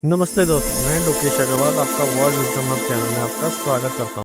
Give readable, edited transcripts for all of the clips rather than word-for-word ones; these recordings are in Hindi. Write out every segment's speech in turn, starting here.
नमस्ते दोस्तों, मैं लोकेश अग्रवाल आपका वर्ल्ड विज़डम हब चैनल में आपका स्वागत करता हूँ।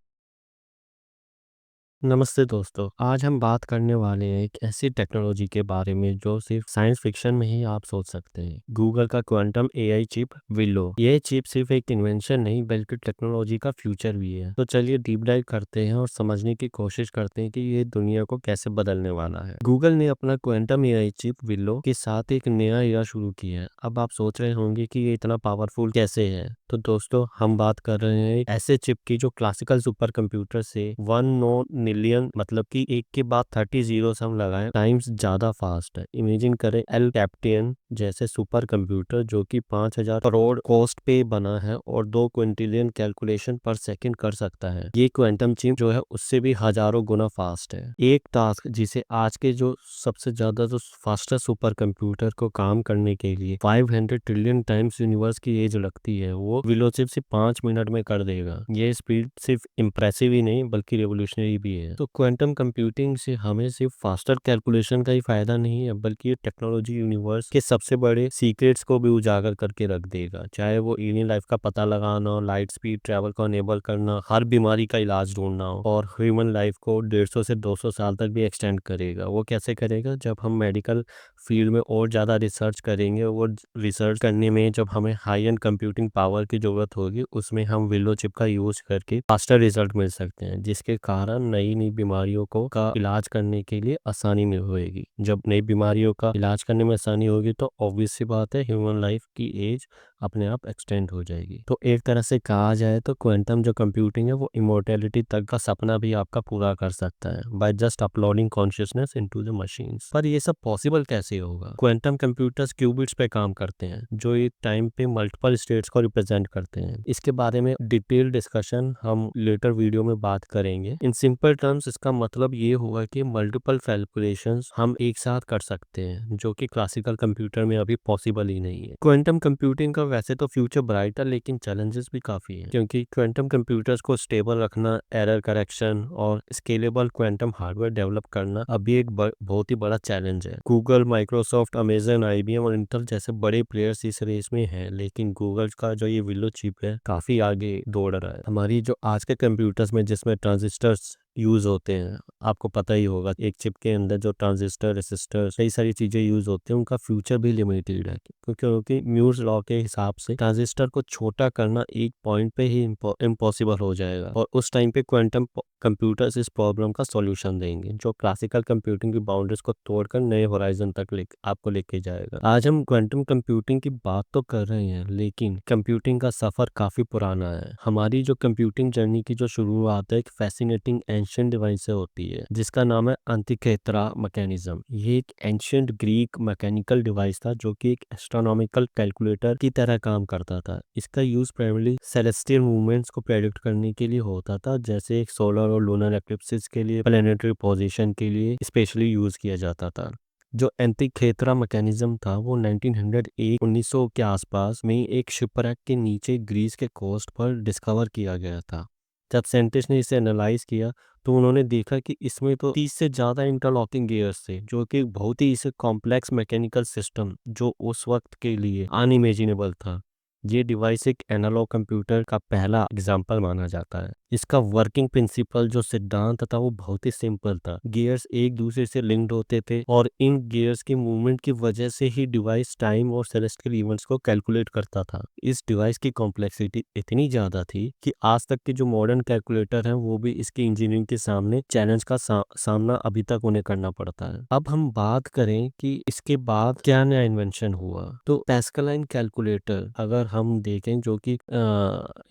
नमस्ते दोस्तों, आज हम बात करने वाले हैं एक ऐसी टेक्नोलॉजी के बारे में जो सिर्फ साइंस फिक्शन में ही आप सोच सकते हैं। गूगल का क्वांटम एआई चिप विलो। ये चिप सिर्फ एक इन्वेंशन नहीं बल्कि टेक्नोलॉजी का फ्यूचर भी है। तो चलिए डीप डाइव करते हैं और समझने की कोशिश करते हैं कि ये दुनिया को कैसे बदलने वाला है। गूगल ने अपना क्वांटम एआई चिप विलो के साथ एक नया एरा शुरू किया है। अब आप सोच रहे होंगे कि ये इतना पावरफुल कैसे है। तो दोस्तों हम बात कर रहे हैं एक ऐसे चिप की जो क्लासिकल सुपर कंप्यूटर से 1 मिलियन मतलब कि एक के बाद 30 जीरो हम लगाएं टाइम्स ज्यादा फास्ट है। इमेजिन करें एल कैप्टियन जैसे सुपर कंप्यूटर जो कि 5,000 करोड़ कॉस्ट पे बना है और 2 क्विंटिलियन कैलकुलेशन पर सेकंड कर सकता है। ये क्वांटम चिप जो है उससे भी हजारों गुना फास्ट है। एक टास्क जिसे आज के जो सबसे ज्यादा जो फास्टेस्ट सुपर कंप्यूटर को काम करने के लिए 500 ट्रिलियन टाइम्स यूनिवर्स की एज लगती है वो विलो चिप से 5 मिनट में कर देगा। ये स्पीड सिर्फ इम्प्रेसिव ही नहीं बल्कि रेवोल्यूशनरी भी है। तो क्वांटम कंप्यूटिंग से हमें सिर्फ फास्टर कैलकुलेशन का ही फायदा नहीं है बल्कि ये टेक्नोलॉजी यूनिवर्स के सबसे बड़े सीक्रेट्स को भी उजागर करके रख देगा। चाहे वो एलियन लाइफ का पता लगाना हो, लाइट स्पीड ट्रैवल को अनेबल करना, हर बीमारी का इलाज ढूंढना हो और ह्यूमन लाइफ को 150 से 200 साल तक भी एक्सटेंड करेगा। वो कैसे करेगा? जब हम मेडिकल फील्ड में और ज़्यादा रिसर्च करेंगे, वो रिसर्च करने में जब हमें हाई एंड कंप्यूटिंग पावर की ज़रूरत होगी उसमें हम विलो चिप का यूज करके फास्टर रिजल्ट मिल सकते हैं, जिसके कारण नई नई बीमारियों को का इलाज करने के लिए आसानी में होएगी। जब नई बीमारियों का इलाज करने में आसानी होगी तो ऑब्वियस सी बात है ह्यूमन लाइफ की एज अपने आप एक्सटेंड हो जाएगी। तो एक तरह से कहा जाए तो क्वांटम जो कंप्यूटिंग है वो इमोर्टेलिटी तक का सपना भी आपका पूरा कर सकता है by just uploading consciousness into the machines. पर ये सब पॉसिबल कैसे होगा? क्वांटम कंप्यूटर्स क्यूबिट्स पे काम करते हैं जो एक टाइम पे मल्टीपल स्टेट्स को रिप्रेजेंट करते हैं। इसके बारे में डिटेल डिस्कशन हम लेटर वीडियो में बात करेंगे। इन सिंपल टर्म्स इसका मतलब ये होगा कि मल्टीपल कैलकुलेशंस हम एक साथ कर सकते हैं जो कि क्लासिकल कंप्यूटर में अभी पॉसिबल ही नहीं है। क्वांटम कंप्यूटिंग का वैसे तो फ्यूचर ब्राइट है लेकिन चैलेंजेस भी काफी हैं क्योंकि क्वांटम कंप्यूटर्स को स्टेबल रखना, एरर करेक्शन और स्केलेबल क्वांटम हार्डवेयर डेवलप करना अभी एक बहुत ही बड़ा चैलेंज है। गूगल, माइक्रोसॉफ्ट, अमेजन, आईबीएम और इंटेल जैसे बड़े प्लेयर्स इस रेस में हैं, लेकिन गूगल का जो ये विलो चिप है काफी आगे दौड़ रहा है। हमारी जो आज के कंप्यूटर्स में जिसमें ट्रांजिस्टर्स यूज होते हैं, आपको पता ही होगा एक चिप के अंदर जो ट्रांजिस्टर, रेसिस्टर, कई सारी चीजें यूज होती हैं, उनका फ्यूचर भी लिमिटेड है क्योंकि म्यूर्स लॉ के हिसाब से ट्रांजिस्टर को छोटा करना एक पॉइंट पे ही इम्पॉसिबल हो जाएगा और उस टाइम पे क्वांटम कंप्यूटर्स इस प्रॉब्लम का सॉल्यूशन देंगे जो क्लासिकल कंप्यूटिंग की बाउंड्रीज को तोड़कर नए होराइजन तक आपको लेके जाएगा। आज हम क्वांटम कंप्यूटिंग की बात तो कर रहे हैं लेकिन कंप्यूटिंग का सफर काफी पुराना है। हमारी जो कंप्यूटिंग जर्नी की जो शुरुआत है एक फैसिनेटिंग एंशिएंट डिवाइस से होती है जिसका नाम है अंतिखेत्रा मैकेनिज्म। ये एक एंशिएंट ग्रीक मैकेनिकल डिवाइस था जो कि एक एस्ट्रोनॉमिकल कैलकुलेटर की तरह काम करता था। इसका यूज प्राइमरली सेलेस्टियल मूवमेंट्स को प्रेडिक्ट करने के लिए होता था, जैसे एक सोलर और लूनर एक्लिप्सिस के लिए, प्लैनेटरी पोजीशन के लिए स्पेशली यूज किया जाता था। जो एंटिखेत्रा मैकेनिज्म था वो 1901 के आसपास में एक शिपरैक के नीचे ग्रीस के कोस्ट पर डिस्कवर किया गया था। जब साइंटिस्ट ने इसे एनालाइज किया तो उन्होंने देखा कि इसमें तो 30 से ज़्यादा इंटरलॉकिंग गियर्स थे जो कि बहुत ही इसे कॉम्प्लेक्स मैकेनिकल सिस्टम जो उस वक्त के लिए अनइमेजिनेबल था। ये डिवाइस एक एनालॉग कंप्यूटर का पहला एग्जाम्पल माना जाता है। इसका वर्किंग प्रिंसिपल जो सिद्धांत था वो बहुत ही सिंपल था। गियर्स एक दूसरे से लिंक्ड होते थे और इन गियर्स की मूवमेंट की वजह से ही डिवाइस टाइम और सेलेस्टियल इवेंट्स को कैलकुलेट करता था। इस डिवाइस की कॉम्प्लेक्सिटी इतनी ज्यादा थी कि आज तक के जो मॉडर्न कैलकुलेटर हैं वो भी इसकी इंजीनियरिंग के सामने चैलेंज का सामना अभी तक उन्हें करना पड़ता है। अब हम बात करें कि इसके बाद क्या नया इन्वेंशन हुआ तो पैस्कलाइन कैलकुलेटर अगर हम देखें जो कि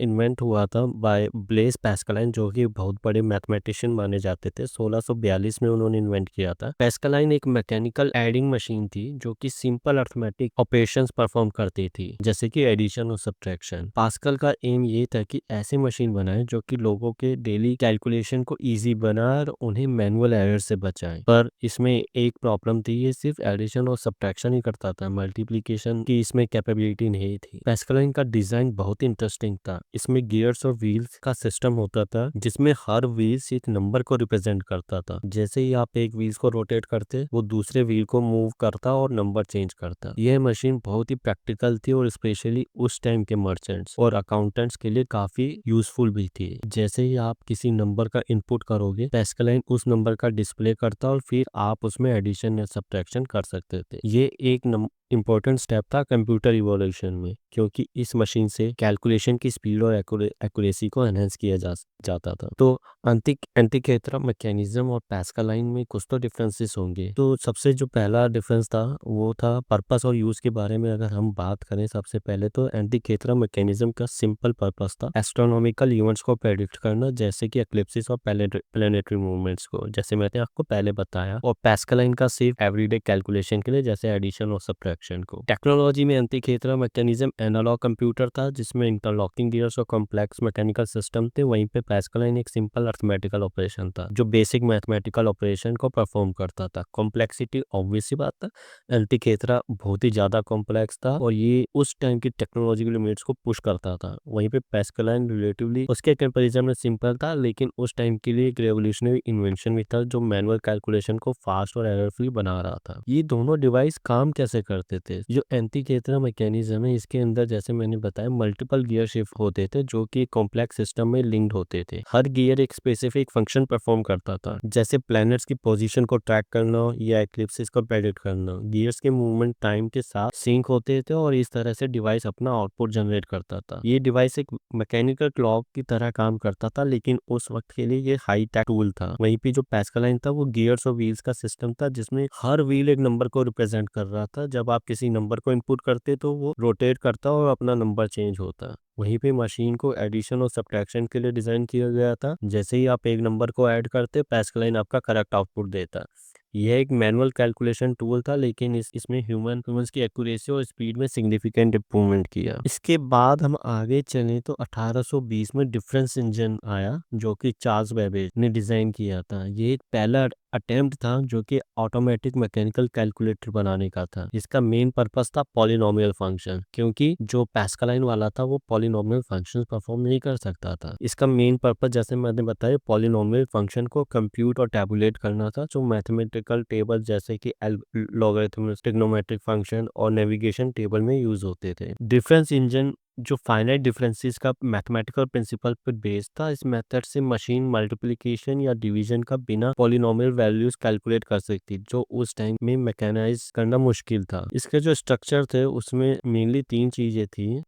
इन्वेंट हुआ था बाय ब्लेस पैस्कलाइन जो कि बहुत बड़े मैथमेटिशियन माने जाते थे। 1642 में उन्होंने इन्वेंट किया था। पैस्कलाइन एक मैकेनिकल एडिंग मशीन थी जो कि सिंपल अर्थमेटिक ऑपरेशंस परफॉर्म करती थी जैसे कि एडिशन और सब्ट्रैक्शन। पास्कल का एम ये था कि ऐसी मशीन बनाए जो कि लोगों के डेली कैलकुलेशन को इजी बनाए और उन्हें मैनुअल एरर से बचाए। पर इसमें एक प्रॉब्लम थी, ये सिर्फ एडिशन और सब्ट्रैक्शन ही करता था, मल्टीप्लिकेशन की इसमें कैपेबिलिटी नहीं थी। पैस्कलाइन का डिजाइन बहुत इंटरेस्टिंग था। इसमें गियर्स और व्हील्स का सिस्टम होता था जिसमें हर व्हील्स एक नंबर को रिप्रेजेंट करता था। जैसे ही आप एक व्हील्स को रोटेट करते, वो दूसरे व्हील को मूव करता और नंबर चेंज करता। यह मशीन बहुत ही प्रैक्टिकल थी और स्पेशली उस टाइम के मर्चेंट्स और अकाउंटेंट्स के लिए काफी यूजफुल भी थी। जैसे ही आप किसी नंबर का इनपुट करोगे, पैस्कलाइन उस नंबर का डिस्प्ले करता और फिर आप उसमें एडिशन या सब्ट्रैक्शन कर सकते थे। ये एक इम्पोर्टेंट स्टेप था कंप्यूटर इवोल्यूशन में, क्योंकि इस मशीन से कैलकुलेशन की स्पीड और एक्यूरेसी को एनहेंस किया जाता था। तो एंटिकेथरा मैकेनिज्म और पैस्कलाइन में कुछ तो डिफरेंसेस होंगे। तो सबसे जो पहला डिफरेंस था वो था पर्पस और यूज के बारे में। अगर हम बात करें सबसे पहले, तो एंटिकेथरा मैकेनिज्म का सिंपल पर्पस था एस्ट्रोनॉमिकल इवेंट्स को प्रेडिक्ट करना, जैसे कि एक्लिप्सिस और प्लेनेटरी मूवमेंट्स को, जैसे मैंने आपको पहले बताया। और पैस्कलाइन का सिर्फ एवरीडे कैलकुलेशन के लिए, जैसे एडिशन और सब्ट्रैक्शन को। टेक्नोलॉजी में एंटिकेथरा मैकेनिज्म एनालॉग कंप्यूटर था जिसमें इंटरलॉकिंग गियर्स और कॉम्प्लेक्स मैकेनिकल सिस्टम थे। वहीं पे पैस्कलाइन एक सिंपल अर्थमेटिकल ऑपरेशन था जो बेसिक मैथमेटिकल ऑपरेशन को परफॉर्म करता था। कॉम्प्लेक्सिटी ऑब्वियस सी बात था, एंटिकेथरा बहुत ही ज्यादा कॉम्प्लेक्स था और ये उस टाइम की टेक्नोलॉजिकल लिमिट्स को पुश करता था। वहीं पे पैस्कलाइन रिलेटिवली उसके कंपैरिजन में सिंपल था, लेकिन उस टाइम के लिए एक रेवोल्यूशनरी इन्वेंशन भी था जो मैनुअल कैलकुलेशन को फास्ट और एरर फ्री बना रहा था। ये दोनों डिवाइस काम कैसे करते थे? जो एंटिकेथरा मैकेनिज्म है, इसके अंदर जैसे मैंने बताया मल्टीपल गियर शिफ्ट होते थे जो कि कॉम्प्लेक्स सिस्टम में लिंक्ड होते थे। हर गियर एक स्पेसिफिक फंक्शन परफॉर्म करता था, जैसे प्लैनेट्स की पोजीशन को ट्रैक करना या एक्लिप्सिस को प्रेडिक्ट करना। गियर्स के मूवमेंट टाइम के साथ सिंक होते थे और इस तरह से डिवाइस अपना आउटपुट जनरेट करता था। ये डिवाइस एक मैकेनिकल क्लॉक की तरह काम करता था, लेकिन उस वक्त के लिए ये हाई टेक टूल था। वहीं पे जो पैस्कलाइन था वो गियर्स और व्हील्स का सिस्टम था जिसमें हर व्हील एक नंबर को रिप्रेजेंट कर रहा था। जब आप किसी नंबर को इनपुट करते तो वो रोटेट करता और अपना नंबर चेंज होता। वहीं पे मशीन को एडिशन और सब्ट्रैक्शन के लिए डिजाइन किया गया था। जैसे ही आप एक नंबर को ऐड करते, पैस्कलाइन आपका करेक्ट आउटपुट देता। यह एक मैनुअल कैलकुलेशन टूल था, लेकिन इसमें ह्यूमंस की एक्यूरेसी और स्पीड में सिग्निफिकेंट इंप्रूवमेंट किया। इसके बाद हम आगे चले तो 1820 में डिफरेंस इंजन आया जो कि चार्ल्स बेबेज ने डिजाइन किया था। ये एक पहला अटेम्प्ट था जो कि ऑटोमेटिक मैकेनिकल कैलकुलेटर बनाने का था। इसका मेन पर्पस था पॉलिनोमियल फंक्शन, क्योंकि जो पैस्कलाइन वाला था वो पॉलिनोमियल फंक्शन परफॉर्म नहीं कर सकता था। इसका मेन पर्पस जैसे मैंने बताया पॉलिनोमियल फंक्शन को कंप्यूट और टैबुलेट करना था, जो मैथमेटिकल टेबल जैसे कि लॉगरिथम, ट्रिग्नोमेट्रिक फंक्शन और नेविगेशन टेबल में यूज होते थे। डिफरेंस इंजन जो फाइनाइट डिफरेंसेस का मैथमेटिकल प्रिंसिपल पर बेस्ड था। इस मेथड से मशीन मल्टीप्लिकेशन या डिवीजन का बिना पॉलिनोमियल वैल्यूज कैलकुलेट कर सकती, जो उस टाइम में मैकेनाइज करना मुश्किल था। इसके जो स्ट्रक्चर थे उसमें मेनली तीन चीजें थी,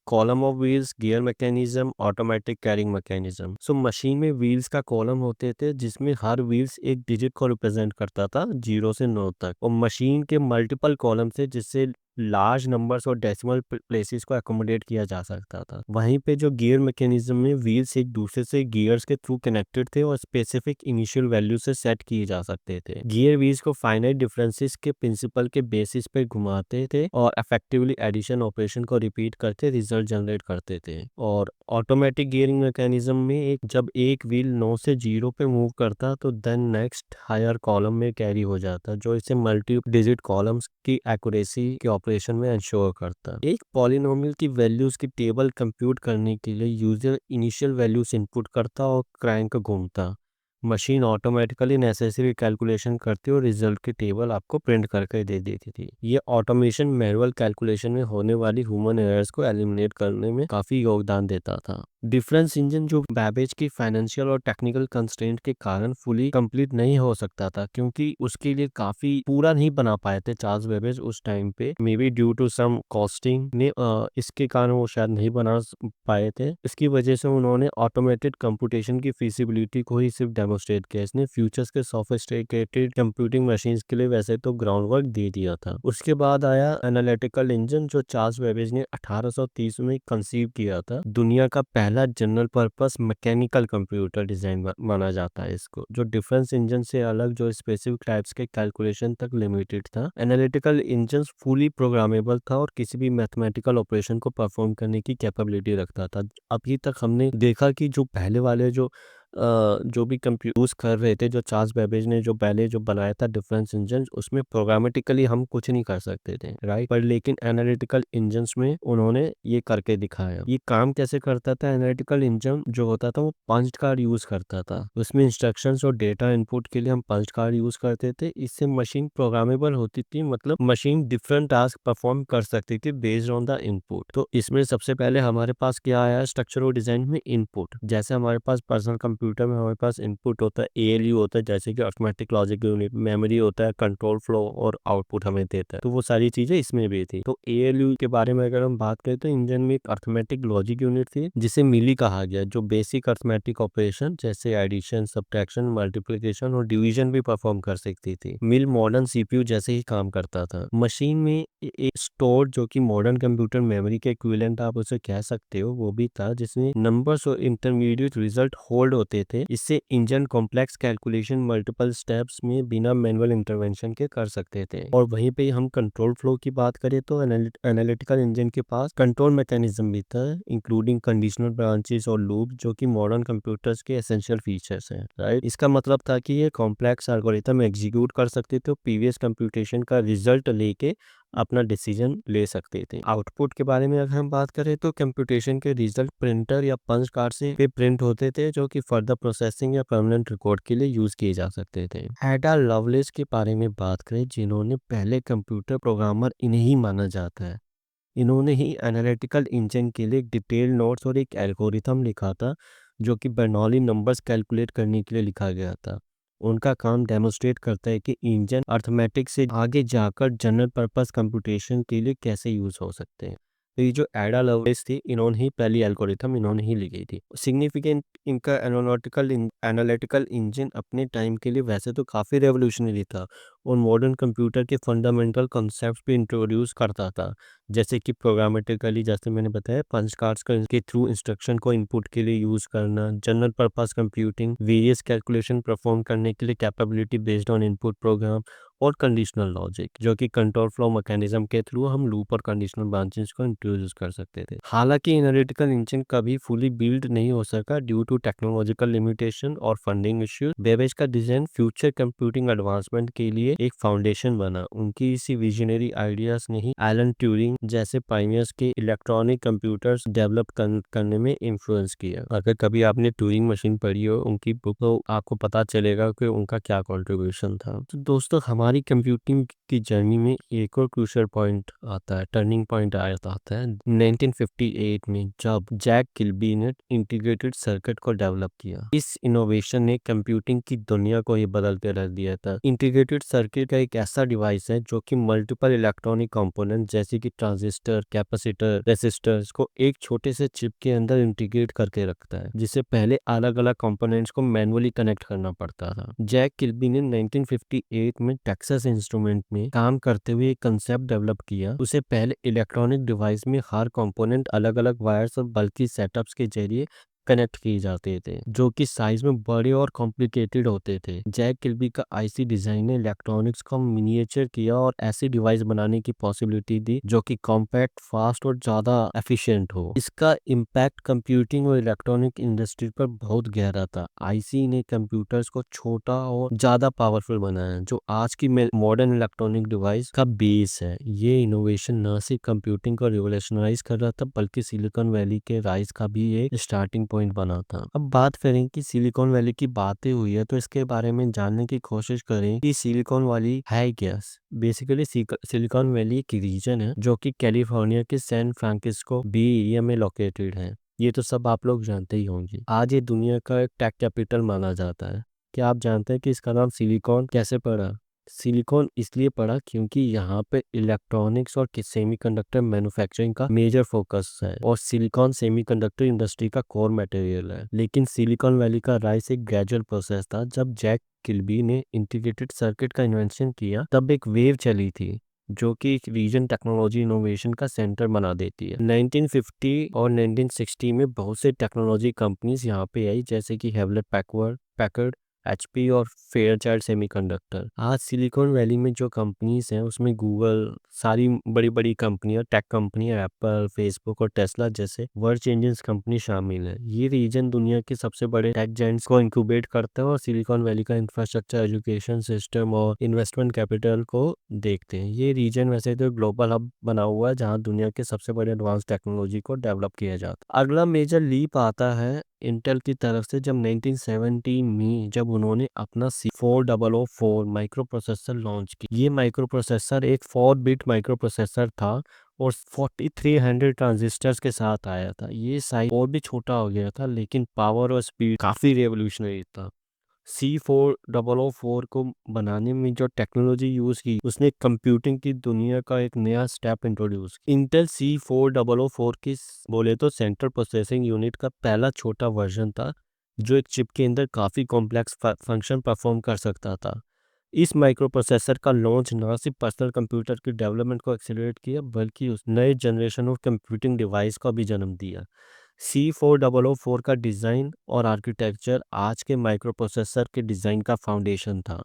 column of wheels, gear mechanism, automatic carrying mechanism. So machine में व्हील्स का कॉलम होते थे जिसमें हर व्हील्स एक डिजिट को रिप्रेजेंट करता था 0 से 9 तक, और मशीन के मल्टीपल कॉलम थे जिससे लार्ज नंबर्स और डेसिमल प्लेसेस को अकोमोडेट किया जा सकता था। वहीं पे जो गियर मैकेनिज्म में व्हील्स एक दूसरे से गियर्स के थ्रू कनेक्टेड थे और स्पेसिफिक इनिशियल वैल्यू से सेट किए जा सकते थे। गियर व्हील्स को फाइनाइट डिफरेंसेस के प्रिंसिपल के बेसिस पे घुमाते थे और इफेक्टिवली एडिशन ऑपरेशन को रिपीट करके रिजल्ट जनरेट करते थे। और ऑटोमेटिक गियरिंग मैकेनिज्म में जब एक व्हील 9 से 0 पे मूव करता तो देन नेक्स्ट हायर कॉलम में कैरी हो जाता, जो इसे मल्टी डिजिट कॉलम्स की एक्यूरेसी के ऑपरेशन में इंश्योर करता। एक पॉलिनोमियल की वैल्यूज की टेबल कंप्यूट करने के लिए यूजर इनिशियल वैल्यूज इनपुट करता और क्रैंक घूमता। मशीन ऑटोमेटिकली नेसेसरी कैलकुलेशन करती और रिजल्ट की टेबल आपको प्रिंट करके दे देती थी। ये ऑटोमेशन मैनुअल कैलकुलेशन में होने वाली ह्यूमन एरर्स को एलिमिनेट करने में काफी योगदान देता था। डिफरेंस इंजन जो बैबेज की फाइनेंशियल और टेक्निकल कंस्ट्रेंट के कारण फुली कंप्लीट नहीं हो सकता था, क्योंकि उसके लिए काफी पूरा नहीं बना पाए थे चार्ल्स बेबेज उस टाइम पे, maybe due to some costing ने इसके कारण वो शायद नहीं बना पाए थे। इसकी वजह से उन्होंने ऑटोमेटेड कंप्यूटेशन की फीसिबिलिटी को ही सिर्फ डेमोस्ट्रेट किया। इसने फ्यूचर्स के सोफिस्टिकेटेड कंप्यूटिंग मशीन्स के लिए वैसे तो ग्राउंड वर्क दे दिया था। उसके बाद आया एनालिटिकल इंजन जो चार्ल्स बेबेज ने 1830 में कंसीव किया था। दुनिया का पहला general purpose mechanical computer design माना जाता है इसको, जो डिफरेंस इंजन से अलग, जो स्पेसिफिक टाइप्स के कैलकुलेशन तक लिमिटेड था। एनालिटिकल इंजन फुली प्रोग्रामेबल था और किसी भी मैथमेटिकल ऑपरेशन को परफॉर्म करने की कैपेबिलिटी रखता था। अभी तक हमने देखा कि जो पहले वाले जो जो भी कंप्यूज कर रहे थे, जो चार्ल्स बेबेज ने जो पहले जो बनाया था डिफरेंस इंजन, उसमें प्रोग्रामेटिकली हम कुछ नहीं कर सकते थे, राइट। पर लेकिन एनालिटिकल इंजन में उन्होंने ये करके दिखाया। ये काम कैसे करता था? एनालिटिकल इंजन जो होता था वो पंच कार्ड यूज करता था। उसमें इंस्ट्रक्शंस और डेटा इनपुट के लिए हम पंच कार्ड यूज करते थे। इससे मशीन प्रोग्रामेबल होती थी, मतलब मशीन डिफरेंट टास्क परफॉर्म कर सकती थी बेस्ड ऑन द इनपुट। तो इसमें सबसे पहले हमारे पास क्या आया स्ट्रक्चर और डिजाइन में? इनपुट। जैसे हमारे पास पर्सनल कंप्यूटर में हमारे पास इनपुट होता है, एएलयू होता है जैसे कि अरिथमेटिक लॉजिक यूनिट, मेमोरी होता है, कंट्रोल फ्लो और आउटपुट हमें देता है। तो वो सारी चीजें इसमें भी थी। तो एएलयू के बारे में अगर हम बात करें तो इंजन में एक अरिथमेटिक लॉजिक यूनिट थी जिसे मिली कहा गया, जो बेसिक अरिथमेटिक ऑपरेशन जैसे एडिशन, सब्ट्रैक्शन, मल्टीप्लिकेशन और डिवीजन भी परफॉर्म कर सकती थी। मिल मॉडर्न सीपीयू जैसे ही काम करता था। मशीन में एक स्टोर जो कि मॉडर्न कंप्यूटर मेमोरी के इक्विवेलेंट आप उसे कह सकते हो, वो भी था, जिसमें नंबर्स और इंटरमीडिएट रिजल्ट होल्ड होते थे। इससे engine complex calculation multiple steps में बिना मैनुअल इंटरवेंशन के कर सकते थे। और वहीं पे हम कंट्रोल फ्लो की बात करें तो एनालिटिकल इंजन के पास कंट्रोल मैकेनिज्म भी था, इंक्लूडिंग कंडीशनल ब्रांचेस और लूप, जो कि मॉडर्न कंप्यूटर्स के एसेंशियल फीचर्स हैं, राइट। इसका मतलब था कि ये कॉम्प्लेक्स एल्गोरिथम एग्जीक्यूट कर सकते थे, प्रीवियस कंप्यूटेशन का रिजल्ट लेके अपना डिसीजन ले सकते थे। आउटपुट के बारे में अगर हम बात करें तो कंप्यूटेशन के रिजल्ट प्रिंटर या पंच कार्ड से प्रिंट होते थे, जो कि फर्दर प्रोसेसिंग या परमानेंट रिकॉर्ड के लिए यूज किए जा सकते थे। एडा लवलेस के बारे में बात करें, जिन्होंने पहले कंप्यूटर प्रोग्रामर इन्हें ही माना जाता है। इन्होंने ही एनालिटिकल इंजन के लिए डिटेल नोट्स और एक एल्गोरिथम लिखा था, जो कि बर्नौली नंबर्स कैलकुलेट करने के लिए लिखा गया था। उनका काम डेमोस्ट्रेट करता है कि इंजन अर्थमेटिक से आगे जाकर जनरल पर्पस कंप्यूटेशन के लिए कैसे यूज हो सकते हैं। तो ये जो एडा लवलेस थी, इन्होंने ही पहली एल्गोरिथम इन्होंने ही लिखी थी। सिग्निफिकेंट इनका एनालिटिकल इंजन अपने टाइम के लिए वैसे तो काफ़ी रेवोल्यूशनरी था और मॉडर्न कंप्यूटर के फंडामेंटल कॉन्सेप्ट्स भी इंट्रोड्यूस करता था, जैसे कि प्रोग्रामेटिकली, जैसे मैंने बताया, पंच कार्ड्स के थ्रू इंस्ट्रक्शन को इनपुट के लिए यूज करना, general purpose computing, various calculation perform करने के लिए capability based on input program, और कंडीशनल लॉजिक, जो कि कंट्रोल फ्लो मैकेनिज्म के थ्रू हम लूप और कंडीशनल ब्रांचेस को इंट्रोड्यूस कर सकते थे। हालांकि एनालिटिकल इंजन कभी फुली बिल्ड नहीं हो सका ड्यू टू टेक्नोलॉजिकल लिमिटेशन और फंडिंग इश्यूज। बेबेज का डिजाइन फ्यूचर कंप्यूटिंग एडवांसमेंट के लिए एक फाउंडेशन बना। उनकी इसी विजनरी आइडियाज ने ही एलन ट्यूरिंग जैसे पायनियर्स के इलेक्ट्रॉनिक कंप्यूटर्स डेवलप करने में इन्फ्लुएंस किया। अगर कभी आपने ट्यूरिंग मशीन पढ़ी हो उनकी बुक, तो आपको पता चलेगा कि उनका क्या कॉन्ट्रीब्यूशन था। तो दोस्तों, हमारी कंप्यूटिंग की जर्नी में एक और क्रूशियल पॉइंट आता है, टर्निंग पॉइंट आता है 1958 में, जब जैक किल्बी ने इंटीग्रेटेड सर्किट को डेवलप किया। इस इनोवेशन ने कंप्यूटिंग की दुनिया को ही बदल के रख दिया था। इंटीग्रेटेड सर्किट का एक ऐसा डिवाइस है जो कि मल्टीपल इलेक्ट्रॉनिक कंपोनेंट जैसे कि ट्रांजिस्टर, कैपेसिटर, रेसिस्टर्स को एक छोटे से चिप के अंदर इंटीग्रेट करके रखता है, जिसे पहले अलग अलग कंपोनेंट्स को मैनुअली कनेक्ट करना पड़ता था। जैक किल्बी ने 1958 में टेक्सास इंस्ट्रूमेंट में काम करते हुए एक कंसेप्ट डेवलप किया। उसे पहले इलेक्ट्रॉनिक डिवाइस में हर कंपोनेंट अलग अलग वायर्स और बल्कि सेटअप्स के जरिए कनेक्ट किए जाते थे, जो कि साइज में बड़े और कॉम्प्लिकेटेड होते थे। जैक किल्बी का आईसी डिजाइन ने इलेक्ट्रॉनिक्स को मिनिएचर किया और ऐसी डिवाइस बनाने की पॉसिबिलिटी दी जो कि कॉम्पैक्ट, फास्ट और ज्यादा एफिशिएंट हो। इसका इम्पैक्ट कंप्यूटिंग और इलेक्ट्रॉनिक इंडस्ट्री पर बहुत गहरा था। आईसी ने कंप्यूटर्स को छोटा और ज्यादा पावरफुल बनाया, जो आज की मॉडर्न इलेक्ट्रॉनिक डिवाइस का बेस है। ये इनोवेशन न सिर्फ कंप्यूटिंग को रिवोल्यूशनराइज कर रहा था, बल्कि सिलिकॉन वैली के राइज का भी एक स्टार्टिंग पॉइंट बना था। अब बात करें कि सिलिकॉन वैली की बातें हुई है, तो इसके बारे में जानने की कोशिश करें कि सिलिकॉन वैली है क्या। बेसिकली सिलिकॉन वैली एक रीजन है जो कि कैलिफोर्निया के सैन फ्रांसिस्को बे एरिया में लोकेटेड है। ये तो सब आप लोग जानते ही होंगे। आज ये दुनिया का एक टेक कैपिटल माना जाता है। क्या आप जानते हैं कि इसका नाम सिलिकॉन कैसे पड़ा? सिलिकॉन इसलिए पड़ा क्योंकि यहाँ पे इलेक्ट्रॉनिक्स और सेमीकंडक्टर मैन्युफैक्चरिंग का मेजर फोकस है और सिलिकॉन सेमीकंडक्टर इंडस्ट्री का कोर मटेरियल है। लेकिन सिलिकॉन वैली का राइज एक ग्रेजुअल प्रोसेस था। जब जैक किल्बी ने इंटीग्रेटेड सर्किट का इन्वेंशन किया, तब एक वेव चली थी जो कि एक रीजन टेक्नोलॉजी इनोवेशन का सेंटर बना देती है। 1950 और 1960 में बहुत से टेक्नोलॉजी कंपनीज यहाँ पे आई, जैसे कि हेवलेट पैकर्ड, HP और फेयरचाइल्ड सेमीकंडक्टर। आज सिलिकॉन वैली में जो कंपनीज हैं उसमें गूगल, सारी बड़ी-बड़ी कंपनियां, टेक कंपनियां, एप्पल, फेसबुक और टेस्ला जैसे वर्ल्ड चेंजिंग कंपनी शामिल है। ये रीजन दुनिया के सबसे बड़े टेक जायंट्स को इंक्यूबेट करता है और सिलिकॉन वैली का इंफ्रास्ट्रक्चर, एजुकेशन सिस्टम और इन्वेस्टमेंट कैपिटल को देखते हैं। ये रीजन वैसे तो ग्लोबल हब बना हुआ है जहाँ दुनिया के सबसे बड़े एडवांस टेक्नोलॉजी को डेवलप किया जाता है। अगला मेजर लीप आता है इंटेल की तरफ से, जब 1970 में जब उन्होंने अपना C4004 माइक्रो प्रोसेसर लॉन्च किया। ये माइक्रो प्रोसेसर एक 4 बिट माइक्रो प्रोसेसर था और 4300 ट्रांजिस्टर्स के साथ आया था। ये साइज और भी छोटा हो गया था लेकिन पावर और स्पीड काफी रेवोल्यूशनरी था। C4004 को बनाने में जो टेक्नोलॉजी यूज की उसने कंप्यूटिंग की दुनिया का एक नया स्टेप इंट्रोड्यूस किया। इंटेल C4004 की बोले तो सेंट्रल प्रोसेसिंग यूनिट का पहला छोटा वर्जन था जो एक चिप के अंदर काफी कॉम्प्लेक्स फंक्शन परफॉर्म कर सकता था। इस माइक्रो प्रोसेसर का लॉन्च न सिर्फ पर्सनल कंप्यूटर की डेवलपमेंट को एक्सेलरेट किया बल्कि उस नए जनरेशन ऑफ कंप्यूटिंग डिवाइस का भी जन्म दिया। C4004 का डिज़ाइन और आर्किटेक्चर आज के माइक्रो प्रोसेसर के डिज़ाइन का फाउंडेशन था।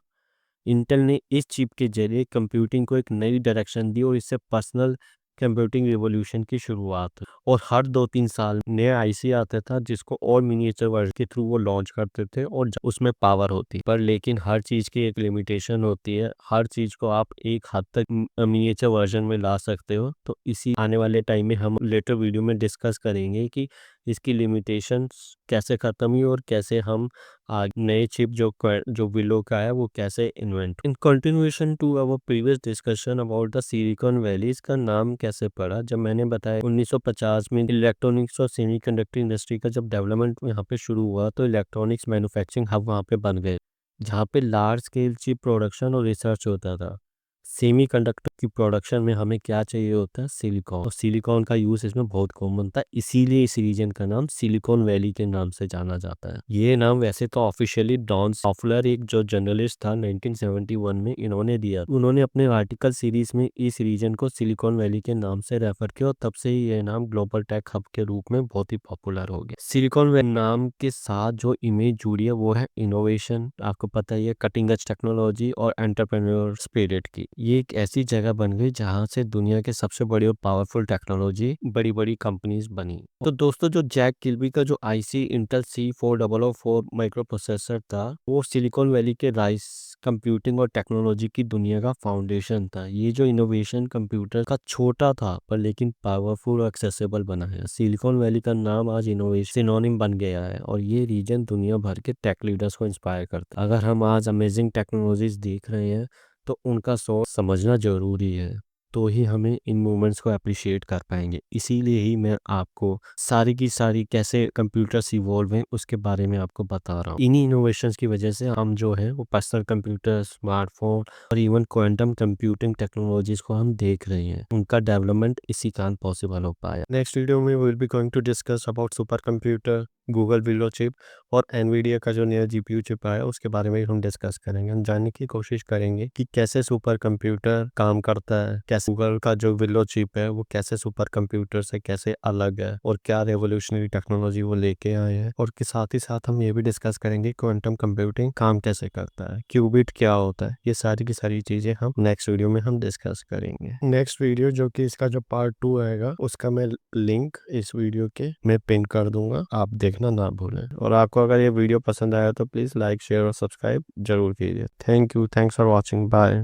इंटेल ने इस चिप के जरिए कंप्यूटिंग को एक नई डायरेक्शन दी और इससे पर्सनल कंप्यूटिंग रिवॉल्यूशन की शुरुआत हुई। और हर 2-3 साल नया आईसी आता था जिसको और मिनिएचर वर्जन के थ्रू वो लॉन्च करते थे और उसमें पावर होती पर लेकिन हर चीज़ की एक लिमिटेशन होती है। हर चीज़ को आप एक हद तक मिनिएचर वर्जन में ला सकते हो। तो इसी आने वाले टाइम में हम लेटर वीडियो में डिस्कस करेंगे कि इसकी लिमिटेशंस कैसे ख़त्म हुई और कैसे हम नए चिप जो विलो का है वो कैसे invent. In continuation to our previous discussion about the Silicon Valley, इसका नाम कैसे पड़ा? जब मैंने बताया 1950 में इलेक्ट्रॉनिक्स और सेमीकंडक्टर इंडस्ट्री का जब डेवलपमेंट यहाँ पे शुरू हुआ तो इलेक्ट्रॉनिक्स मैन्युफैक्चरिंग हब वहाँ पे बन गए जहाँ पे लार्ज स्केल चिप प्रोडक्शन और रिसर्च होता था। सेमीकंडक्टर की प्रोडक्शन में हमें क्या चाहिए होता है? सिलिकॉन। और सिलिकॉन का यूज इसमें बहुत कॉमन था, इसीलिए इस रीजन का नाम सिलिकॉन वैली के नाम से जाना जाता है। ये नाम वैसे तो ऑफिशियली डॉन सॉफलर, एक जो जर्नलिस्ट था 1971 में, इन्होंने दिया। उन्होंने अपने आर्टिकल सीरीज में इस रीजन को सिलिकॉन वैली के नाम से रेफर किया और तब से ही ये नाम ग्लोबल टेक हब के रूप में बहुत ही पॉपुलर हो गया। सिलिकॉन वैली नाम के साथ जो इमेज जुड़ी है वो है इनोवेशन, आपको पता ही है, कटिंग एज टेक्नोलॉजी और एंटरप्रेन्योर स्पिरिट की। ये एक ऐसी जगह बन गई जहां से दुनिया के सबसे बड़ी और पावरफुल टेक्नोलॉजी बड़ी बड़ी कंपनीज बनी। तो दोस्तों, जो जैक किल्बी का जो IC Intel C4004 micro processor था वो सिलिकॉन वैली के राइस कंप्यूटिंग और टेक्नोलॉजी की दुनिया का फाउंडेशन था। ये जो इनोवेशन कंप्यूटर का छोटा था पर लेकिन पावरफुल और एक्सेसिबल बना है। सिलिकॉन वैली का नाम आज इनोवेशन सिनोनिम बन गया है और ये रीजन दुनिया भर के टेक लीडर्स को इंस्पायर करता है। अगर हम आज अमेजिंग टेक्नोलॉजीज देख रहे हैं तो उनका सोर्स समझना जरूरी है, तो ही हमें इन मूवमेंट्स को अप्रिशिएट कर पाएंगे। इसीलिए ही मैं आपको सारी की सारी कैसे कंप्यूटर्स इवॉल्व हैं उसके बारे में आपको बता रहा हूँ। इन्हीं इनोवेशंस की वजह से हम जो है वो पर्सनल कंप्यूटर, स्मार्टफोन और इवन क्वांटम कंप्यूटिंग टेक्नोलॉजीज को हम देख रहे हैं। उनका डेवलपमेंट इसी कारण पॉसिबल हो पाया। नेक्स्ट वीडियो में will be going to discuss about super computer, Google Willow chip और एनवीडिया का जो नया जीपीयू चिप आया उसके बारे में हम डिस्कस करेंगे। हम जानने की कोशिश करेंगे कि कैसे सुपर कंप्यूटर काम करता है, कैसे गूगल का जो विलो चिप है वो कैसे सुपर कंप्यूटर से कैसे अलग है और क्या रेवोल्यूशनरी टेक्नोलॉजी वो लेके आए हैं। और के साथ ही साथ हम ये भी डिस्कस करेंगे क्वांटम कंप्यूटिंग काम कैसे करता है, क्यूबिट क्या होता है। ये सारी की सारी चीजें हम नेक्स्ट वीडियो में हम डिस्कस करेंगे। नेक्स्ट वीडियो जो कि इसका जो पार्ट 2 आएगा उसका मैं लिंक इस वीडियो के मैं पिन कर दूंगा, आप देखना ना भूलें। और आपको अगर ये वीडियो पसंद आया तो प्लीज लाइक, शेयर और सब्सक्राइब जरूर कीजिए। Thank you, thanks for watching, bye.